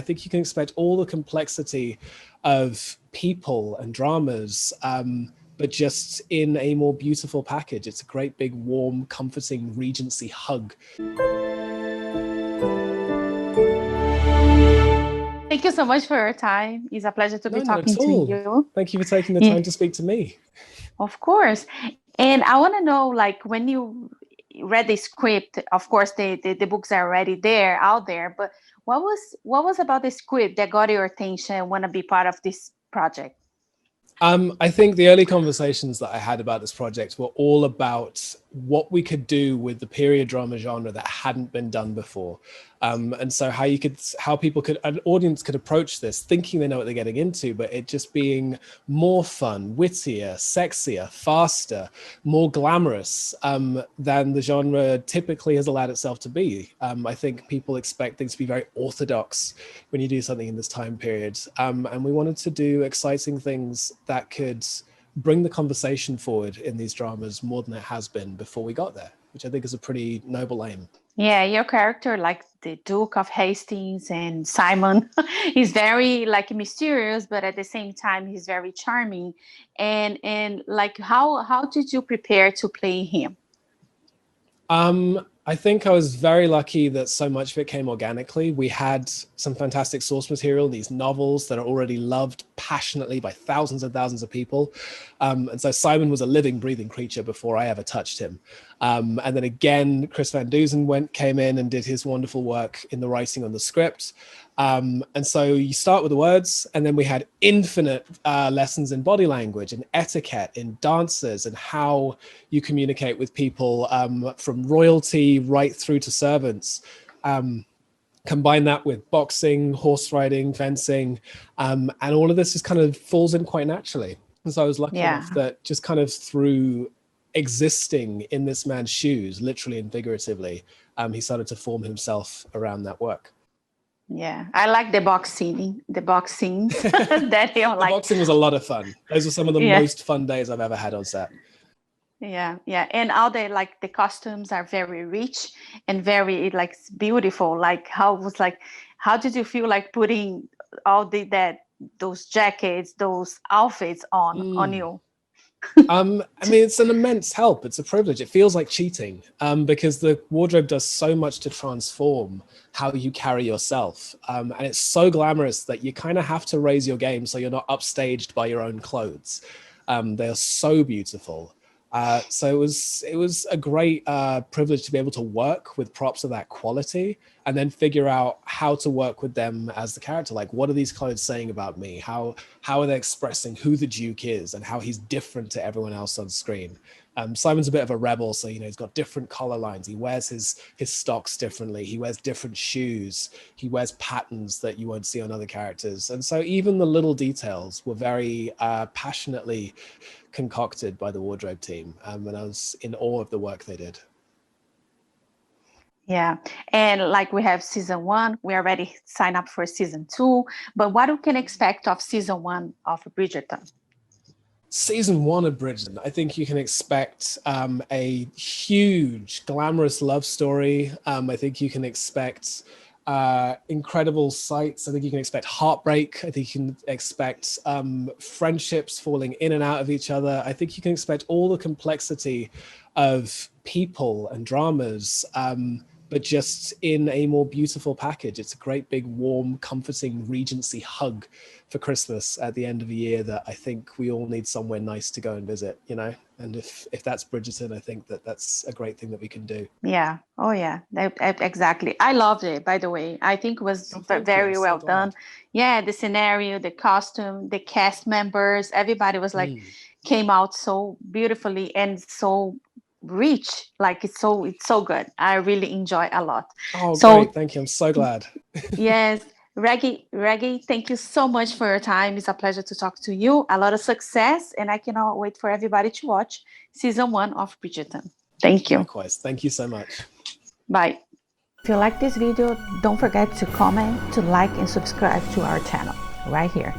think you can expect all the complexity of people and dramas, but just in a more beautiful package. It's a great big, warm, comforting Regency hug. Thank you so much for your time. It's a pleasure to be talking to you. Thank you for taking the time to speak to me. Of course. And I want to know, like, when you read the script, of course, the books are already there, out there, but what was about the script that got your attention and want to be part of this project? I think the early conversations that I had about this project were all about what we could do with the period drama genre that hadn't been done before. And so how an audience could approach this thinking they know what they're getting into, but it just being more fun, wittier, sexier, faster, more glamorous than the genre typically has allowed itself to be. I think people expect things to be very orthodox when you do something in this time period. And we wanted to do exciting things that could bring the conversation forward in these dramas more than it has been before we got there, which I think is a pretty noble aim. Yeah, your character, like the Duke of Hastings and Simon, is very like mysterious, but at the same time, he's very charming. And like, how did you prepare to play him? I think I was very lucky that so much of it came organically. We had some fantastic source material, these novels that are already loved passionately by thousands and thousands of people. And so Simon was a living, breathing creature before I ever touched him. And then again, Chris Van Dusen came in and did his wonderful work in the writing on the script. And so you start with the words, and then we had infinite lessons in body language and etiquette, in dances, and how you communicate with people from royalty right through to servants. Combine that with boxing, horse riding, fencing, and all of this just kind of falls in quite naturally. And so I was lucky enough that just kind of through existing in this man's shoes, literally and figuratively, he started to form himself around that work. Yeah, I like the boxing that you like. The boxing was a lot of fun. Those were some of the most fun days I've ever had on set. Yeah, and all the costumes are very rich and very like beautiful. Like how did you feel like putting all those jackets, those outfits on you? I mean, it's an immense help. It's a privilege. It feels like cheating because the wardrobe does so much to transform how you carry yourself. And it's so glamorous that you kind of have to raise your game so you're not upstaged by your own clothes. They are so beautiful. So it was a great privilege to be able to work with props of that quality and then figure out how to work with them as the character. Like, what are these clothes saying about me? How are they expressing who the Duke is and how he's different to everyone else on screen? Simon's a bit of a rebel, so he's got different collar lines. He wears his stocks differently. He wears different shoes. He wears patterns that you won't see on other characters. And so even the little details were very passionately concocted by the wardrobe team, and I was in awe of the work they did. Yeah, and like we have season 1, we already signed up for season 2, but what we can expect of season 1 of Bridgerton? Season 1 of Bridgerton, I think you can expect a huge, glamorous love story. I think you can expect incredible sights. I think you can expect heartbreak. I think you can expect friendships falling in and out of each other. I think you can expect all the complexity of people and dramas, but just in a more beautiful package. It's a great big, warm, comforting Regency hug for Christmas at the end of the year that I think we all need somewhere nice to go and visit, and if that's Bridgerton, I think that's a great thing that we can do. Yeah. Oh yeah, exactly. I loved it, by the way. I think it was very well done. Yeah, the scenario, the costume, the cast members, everybody was like came out so beautifully and so rich. Like it's so good. I really enjoy a lot. Oh, great. Thank you. I'm so glad. Yes. Reggie, thank you so much for your time. It's a pleasure to talk to you. A lot of success, and I cannot wait for everybody to watch season 1 of Bridgerton. Thank you. Likewise. Thank you so much. Bye. If you like this video, don't forget to comment, to like, and subscribe to our channel right here.